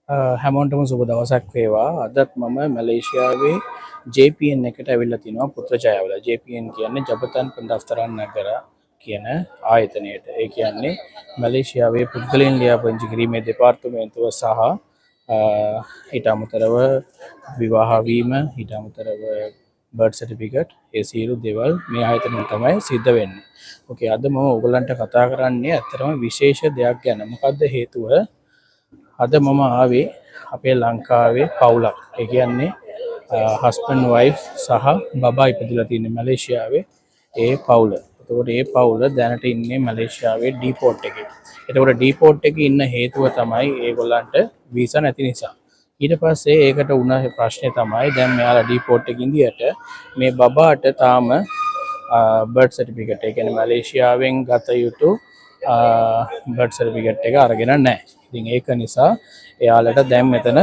හැමෝටම සුබ දවසක් වේවා. අදත් මම මැලේසියාවේ JPN එකට ඇවිල්ලා තිනවා පුත්‍රජයවල. JPN කියන්නේ ජබතන් පෙන්ඩස්තරන් නගර කියන ආයතනයට. ඒ කියන්නේ මැලේසියාවේ පුද්ගලයන් ලියාපදිංචි කිරීමේ දෙපාර්තමේන්තුව සහ ඊට අමතරව විවාහ වීම, ඊට අමතරව බර්ත් සර්ටිෆිකට්, ඒ සියලු දේවල් මේ ආයතනයෙන් තමයි සිද්ධ වෙන්නේ. ඕකේ, අද මම ඕගලන්ට කතා කරන්නේ ඇත්තටම විශේෂ දෙයක් ගැන. මොකද්ද හේතුව? අද මම ආවේ අපේ ලංකාවේ පවුලක්. ඒ කියන්නේ හස්බන්ඩ් වයිෆ් සහ බබා ඉපදිලා තියෙන්නේ මැලේසියාවේ. ඒ පවුල. එතකොට ඒ පවුල දැනට ඉන්නේ මැලේසියාවේ ඩීපෝට් එකේ. එතකොට ඩීපෝට් එකේ ඉන්න හේතුව තමයි ඒගොල්ලන්ට වීසා නැති නිසා. ඊට පස්සේ ඒකට වුණ ප්‍රශ්නේ තමයි දැන් මෙයාලා ඩීපෝට් එකේ ඉඳියට මේ බබාට තාම බර්ත් සර්ටිෆිකට් එක කියන්නේ මැලේසියාවෙන් ගත යුතු බර්ත් සර්ටිෆිකට් එක අරගෙන නැහැ. ඉතින් ඒක නිසා එයාලට දැන් මෙතන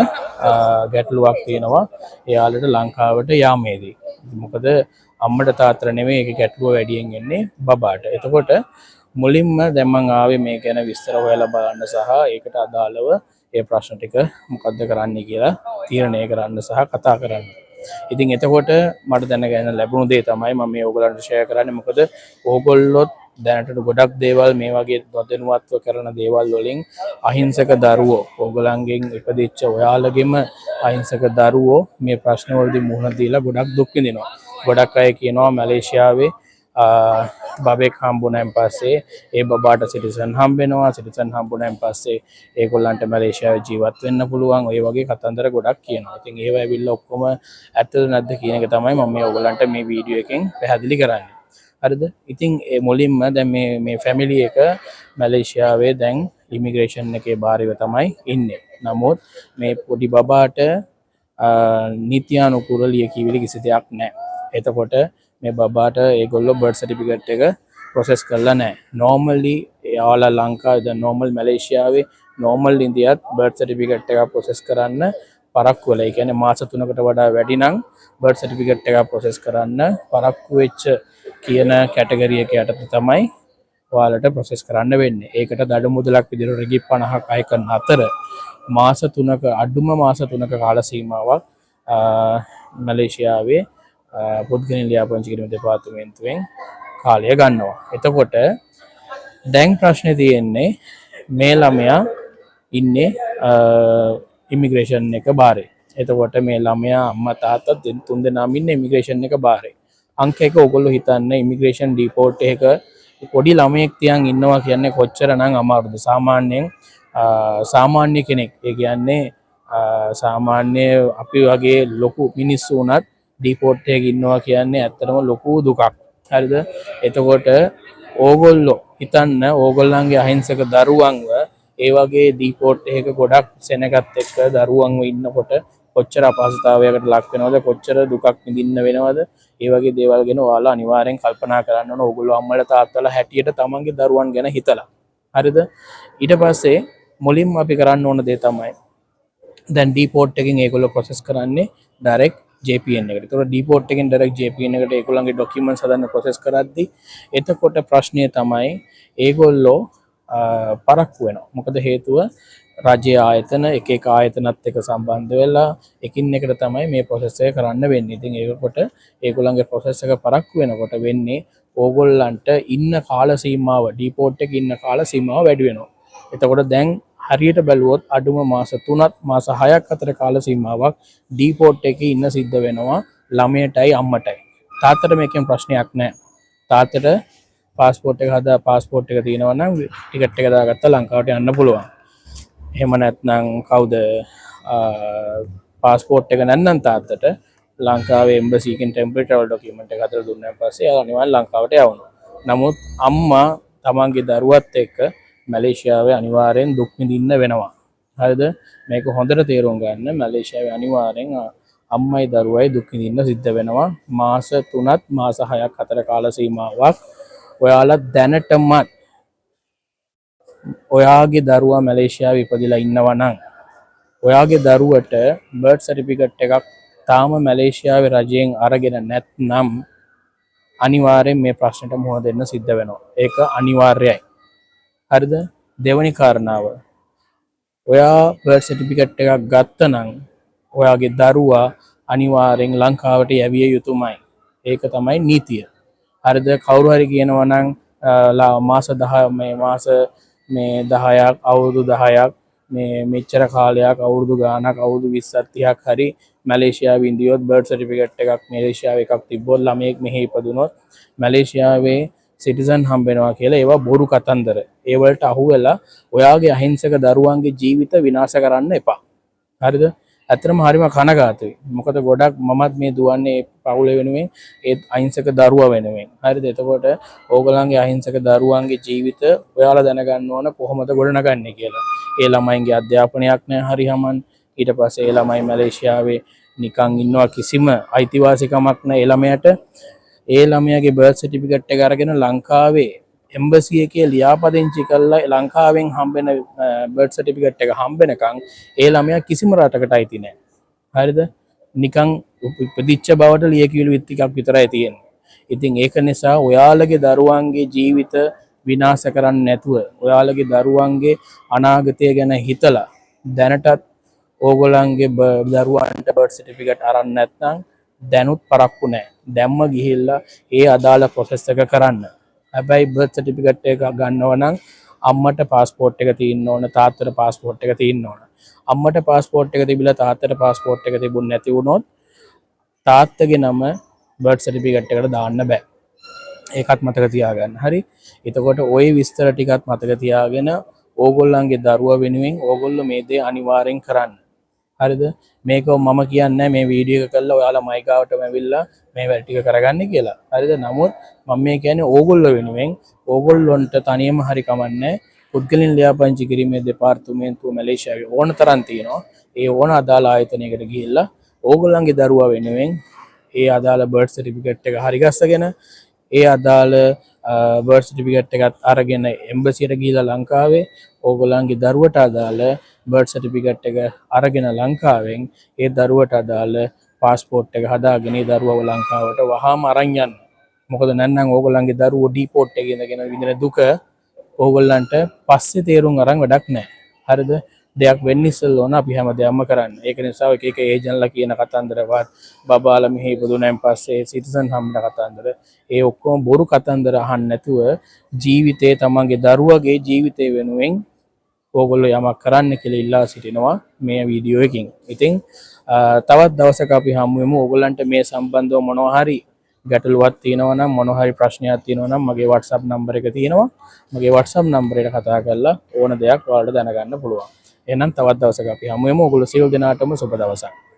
ගැටලුවක් තියෙනවා එයාලට ලංකාවට යාමේදී. මොකද අම්මට තාත්තට නෙමෙයි ඒක ගැටලුව වැඩියෙන් එන්නේ බබාට. එතකොට මුලින්ම දැන් මම ආවේ මේ ගැන විස්තර හොයලා බලන්න සහ ඒකට අදාළව ඒ ප්‍රශ්න ටික මොකද්ද කරන්න කියලා තීරණය කරන්න සහ කතා කරන්න. ඉතින් එතකොට මට දැනගන්න ලැබුණු දේ තමයි මම මේ ඕගලන්ට ෂෙයා කරන්නේ. මොකද ඕගොල්ලොත් දැනට ගොඩක් දේවල් මේ වගේ නොදැනුවත්ව කරන දේවල් වලින් අහිංසක දරුවෝ ඕගලන්ගෙන් ඉපදිච්ච ඔයාලගෙම අහිංසක දරුවෝ මේ ප්‍රශ්න වලදී මුහුණ දීලා ගොඩක් දුක් විඳිනවා. ගොඩක් අය කියනවා මැලේසියාවේ බබෙක් හම්බුනයින් පස්සේ ඒ බබාට සිටිසන් හම්බෙනවා. සිටිසන් හම්බුනයින් පස්සේ ඒගොල්ලන්ට මැලේසියාවේ ජීවත් වෙන්න පුළුවන්. ඔය වගේ කතන්දර ගොඩක් කියනවා. ඉතින් ඒව ඇවිල්ලා ඔක්කොම ඇත්තද නැද්ද කියන එක තමයි මම මේ ඔයගලන්ට මේ වීඩියෝ එකෙන් පැහැදිලි කරන්නේ. හරිද? ඉතින් ඒ මුලින්ම දැන් මේ ෆැමිලි එක මැලේසියාවේ දැන් ඉමිග්‍රේෂන් එකේ බාරිව තමයි ඉන්නේ. නමුත් මේ පොඩි බබාට නීත්‍යානුකූල ලියකියවිලි කිසි දෙයක් නැහැ. එතකොට මේ බබාට ඒගොල්ලෝ බර්ත් සර්ටිෆිකට් එක ප්‍රොසෙස් කරලා නැහැ. නෝමලි එයාලා ලංකාවේ දැන් නෝමල් මැලේසියාවේ නෝමල් ඉන්දියාත් බර්ත් සර්ටිෆිකට් එක ප්‍රොසෙස් කරන්න පරක්කු වෙලා. ඒ කියන්නේ මාස 3කට වඩා වැඩි නම් බර්ත් සර්ටිෆිකට් එක ප්‍රොසෙස් කරන්න පරක්කු වෙච්ච කියන කැටගරි එක යටතේ තමයි ඔයාලට ප්‍රොසෙස් කරන්න වෙන්නේ. ඒකට දඩ මුදලක් විදිහට රිගි 50ක් අය කරන අතර මාස 3ක අඩුම මාස 3ක කාල සීමාවක් මැලේසියාවේ පුද්ගලයන් ලියාපදිංචි කිරීම දෙපාර්තමේන්තුවෙන් කාලය ගන්නවා. එතකොට දැන් ප්‍රශ්නේ තියෙන්නේ මේ ළමයා ඉන්නේ ඉමිග්‍රේෂන් එක බාරේ. එතකොට මේ ළමයා අම්මා තාත්තා තුන් දෙනාම ඉන්නේ ඉමිග්‍රේෂන් එක බාරේ. අංක එක ඔයගොල්ලෝ හිතන්නේ ඉමිග්‍රේෂන් ඩිපෝට් එක පොඩි ළමයෙක් තියන් ඉන්නවා කියන්නේ කොච්චර නම් අමාරුද. සාමාන්‍යයෙන් සාමාන්‍ය කෙනෙක්, ඒ කියන්නේ සාමාන්‍ය අපි වගේ ලොකු මිනිස්සු උනත් ඩිපෝට් එකක ඉන්නවා කියන්නේ ඇත්තටම ලොකු දුකක්. හරිද? එතකොට ඕගොල්ලෝ හිතන්න ඕගොල්ලන්ගේ අහිංසක දරුවන්ව ඒ වගේ ඩිපෝට් එකක ගොඩක් සෙනගත් එක්ක දරුවන්ව ඉන්නකොට කොච්චර අපහසුතාවයකට ලක් වෙනවද, කොච්චර දුකක් විඳින්න වෙනවද? ඒ වගේ දේවල් ගැන ඔයාලා අනිවාර්යෙන් කල්පනා කරන්න ඕන. ඕගොල්ලෝ අම්මලා තාත්තලා හැටියට තමන්ගේ දරුවන් ගැන හිතලා. හරිද? ඊට පස්සේ මුලින්ම අපි කරන්න ඕන දේ තමයි දැන් ඩීපෝට් එකකින් ඒගොල්ලෝ ප්‍රොසෙස් කරන්නේ ඩයිරෙක්ට් JPN එකට. ඒතකොට ඩීපෝට් එකෙන් ඩයිරෙක්ට් JPN එකට ඒගොල්ලන්ගේ ડોකියුමන්ට්ස් හදන්න ප්‍රොසෙස් කරද්දි එතකොට ප්‍රශ්නය තමයි ඒගොල්ලෝ පරක්කු වෙනවා. මොකද හේතුව රජයේ ආයතන එක ආයතනත් එක්ක සම්බන්ධ වෙලා එකින් එකට තමයි මේ ප්‍රොසෙස් එක කරන්න වෙන්නේ. ඉතින් ඒකකොට ඒගොල්ලන්ගේ ප්‍රොසෙස් එක පරක්කු වෙනකොට වෙන්නේ ඕගොල්ලන්ට ඉන්න කාල සීමාව ඩීපෝට් එකේ ඉන්න කාල සීමාව වැඩි වෙනවා. එතකොට දැන් හරියට බැලුවොත් අඩුම මාස 3ක් මාස 6ක් අතර කාල සීමාවක් ඩීපෝට් එකේ ඉන්න සිද්ධ වෙනවා ළමයටයි අම්මටයි. තාත්තට මේකෙන් ප්‍රශ්නයක් නැහැ. තාත්තට පාස්පෝර්ට් එක තියෙනවා නම් ටිකට් එක දාගත්තා ලංකාවට යන්න පුළුවන්. එහෙම නැත්නම් කවුද පාස්පෝර්ට් එක නැත්නම් තාත්තට ලංකාවේ එම්බසි එකෙන් ටෙම්පරරි ට්‍රැවල් ඩොකියුමන්ට් එක හදලා දුන්නාන් පස්සේ එයා අනිවාර්යෙන් ලංකාවට යවනවා. නමුත් අම්මා තමන්ගේ දරුවත් එක්ක මැලේසියාවේ අනිවාර්යෙන් දුක් විඳින්න වෙනවා. හරිද? මේක හොඳට තේරුම් ගන්න. මැලේසියාවේ අනිවාර්යෙන් අම්මයි දරුවයි දුක් විඳින්න සිද්ධ වෙනවා. මාස 3ත් මාස 6ක් අතර කාල සීමාවක් ඔයාලා දැනටමත් ඔයාගේ දරුවා මැලේසියාවේ ඉපදිලා ඉන්නවා නම් ඔයාගේ දරුවට බර්ත් සර්ටිෆිකට් එකක් තාම මැලේසියාවේ රජයෙන් අරගෙන නැත්නම් අනිවාර්යෙන් මේ ප්‍රශ්නෙට මුහුණ දෙන්න සිද්ධ වෙනවා. ඒක අනිවාර්යයි. හරිද? දෙවැනි කාරණාව ඔයා බර්ත් සර්ටිෆිකේට් එකක් ගත්තනම් ඔයාගේ දරුවා අනිවාර්යෙන් ලංකාවට යැවිය යුතුමයි. ඒක තමයි නීතිය. හරිද? කවුරු හරි කියනවා නම් මාස 10 මේ 10ක් අවුරුදු 10ක් මේ මෙච්චර කාලයක් අවුරුදු ගාණක් අවුරුදු 20ක් 30ක් හරි මැලේසියාවේ ඉඳියොත් බර්ත් සර්ටිෆිකේට් එකක් මැලේසියාවේ එකක් තිබ්බොත් ළමයෙක් මෙහි ඉපදුනොත් මැලේසියාවේ සිටිසන් හම්බෙනවා කියලා ඒවා බොරු කතන්දර. ඒ වලට අහු වෙලා ඔයාගේ අහිංසක දරුවන්ගේ ජීවිත විනාශ කරන්න එපා. හරිද? ඇත්තටම හරිම කනගාටුයි. මොකද ගොඩක් මමත් මේ දුවන්නේ පවුල වෙනුවෙන් ඒත් අහිංසක දරුවා වෙනුවෙන්. හරිද? එතකොට ඕගොල්ලන්ගේ අහිංසක දරුවන්ගේ ජීවිත ඔයාලා දැනගන්න ඕන කොහොමද ගොඩනගන්නේ කියලා. ඒ ළමයින්ගේ අධ්‍යාපනයක් නැහැ හරි හමන්. ඊට පස්සේ ඒ ළමයි මැලේසියාවේ නිකන් ඉන්නවා කිසිම අයිතිවාසිකමක් නැහැ ඒ ළමයට. ඒ ළමයාගේ බර්ත් සර්ටිෆිකේට් එක අරගෙන ලංකාවේ එම්බසි එකේ ලියාපදිංචි කරලා ලංකාවෙන් හම්බෙන බර්ත් සර්ටිෆිකේට් එක හම්බෙනකන් ඒ ළමයා කිසිම රටකට අයිති නැහැ. හරිද? නිකන් උපදිච්ච බවට ලියකියලු විත් ටිකක් විතරයි තියෙන්නේ. ඉතින් ඒක නිසා ඔයාලගේ දරුවන්ගේ ජීවිත විනාශ කරන්නේ නැතුව ඔයාලගේ දරුවන්ගේ අනාගතය ගැන හිතලා දැනටත් ඕගොල්ලන්ගේ දරුවන්ට බර්ත් සර්ටිෆිකේට් අරන් නැත්නම් දැනුත් පරක්කු නැහැ. දැම්ම ගිහිල්ලා ඒ අදාළ ප්‍රොසෙස් එක කරන්න. හැබැයි බර්ත් සර්ටිෆිකේට් එක ගන්නව නම් අම්මට පාස්පෝර්ට් එක තියෙන්න ඕන, තාත්තට පාස්පෝර්ට් එක තියෙන්න ඕන. අම්මට පාස්පෝර්ට් එක තිබිලා තාත්තට පාස්පෝර්ට් එක තිබුණ නැති වුණොත් තාත්තගේ නම බර්ත් සර්ටිෆිකේට් එකට දාන්න බෑ. ඒකත් මතක තියාගන්න. හරි? එතකොට ওই විස්තර ටිකත් මතක තියාගෙන ඕගොල්ලන්ගේ දරුවා වෙනුවෙන් ඕගොල්ලෝ මේ දේ අනිවාර්යෙන් කරන්න. හරිද? මේක මම කියන්නේ මේ වීඩියෝ එක කරලා ඔයාලා මයිකාවටම ඇවිල්ලා මේ වැඩ ටික කරගන්න කියලා. හරිද? නමුත් මම මේ කියන්නේ ඕගොල්ලෝ වෙනුවෙන් ඕගොල්ලොන්ට තනියම හරි කමන්නේ පුද්ගලින් ලියාපදිංචි කිරීමේ දෙපාර්තමේන්තුව මැලේසියාවේ ඕන තරම් තියෙනවා. ඒ ඕන අදාළ ආයතනයකට ගිහිල්ලා ඕගොල්ලන්ගේ දරුවා වෙනුවෙන් ඒ අදාළ බර්ත් සර්ටිෆිකේට් එක හරි ගස්සගෙන ඒ අදාළ බර්ත් සර්ටිෆිකේට් එකත් අරගෙන එම්බසියට ගිහිල්ලා ලංකාවේ ඕගොල්ලන්ගේ දරුවට අදාළ බර්ත් සර්ටිෆිකේට් එක අරගෙන ලංකාවෙන් ඒ දරුවට අදාළ පාස්පෝර්ට් එක හදාගෙන ඒ දරුවව ලංකාවට වහාම අරන් යන්න. මොකද නැත්නම් ඕගොල්ලන්ගේ දරුවෝ ඩිපෝට් එකේ ඉඳගෙන විඳින දුක ඕගොල්ලන්ට පස්සේ තේරුම් අරන් වැඩක් නැහැ. හරිද? දෙයක් වෙන්න ඉස්සෙල්ලා ඕන අපි හැමදේම කරන්න. ඒක නිසා එක එක ඒජන්ට්ලා කියන කතන්දරවත් බබාලා මෙහි ඉපදුනයින් පස්සේ සිටිසන් හම්බෙන කතන්දර ඒ ඔක්කොම බොරු කතන්දර අහන්න නැතුව ජීවිතේ තමන්ගේ දරුවගේ ජීවිතේ වෙනුවෙන් ඕගොල්ලෝ යමක් කරන්න කියලා ඉල්ලා සිටිනවා මේ වීඩියෝ එකකින්. ඉතින් තවත් දවසක අපි හමු වෙමු. ඕගොල්ලන්ට මේ සම්බන්ධව මොනවා හරි ගැටලුවක් තියෙනවා නම් මොනවා හරි ප්‍රශ්නයක් තියෙනවා නම් මගේ WhatsApp නම්බර එක තියෙනවා. මගේ WhatsApp නම්බරයට කතා කරලා ඕන දෙයක් ඔයාලට දැනගන්න පුළුවන්. එහෙනම් තවත් දවසක අපි හමු වෙමු. ඔයගොල්ලෝ සියලු දෙනාටම සුබ දවසක්.